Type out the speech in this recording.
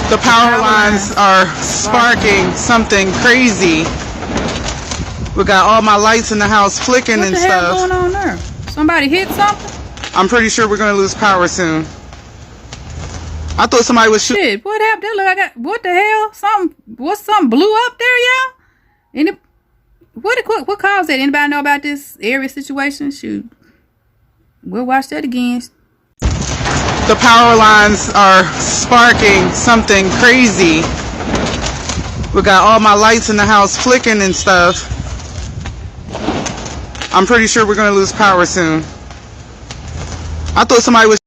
The power lines are sparking something crazy. We got all my lights in the house flicking and stuff. What the hell going on there? Somebody hit something? I'm pretty sure we're gonna lose power soon. I thought somebody was shooting. Shit, what happened? That look like what the hell? Something blew up there, y'all? And what caused that? Anybody know about this area situation? Shoot, we'll watch that again. The power lines are sparking something crazy. We got all my lights in the house flicking and stuff. I'm pretty sure we're gonna lose power soon. I thought somebody was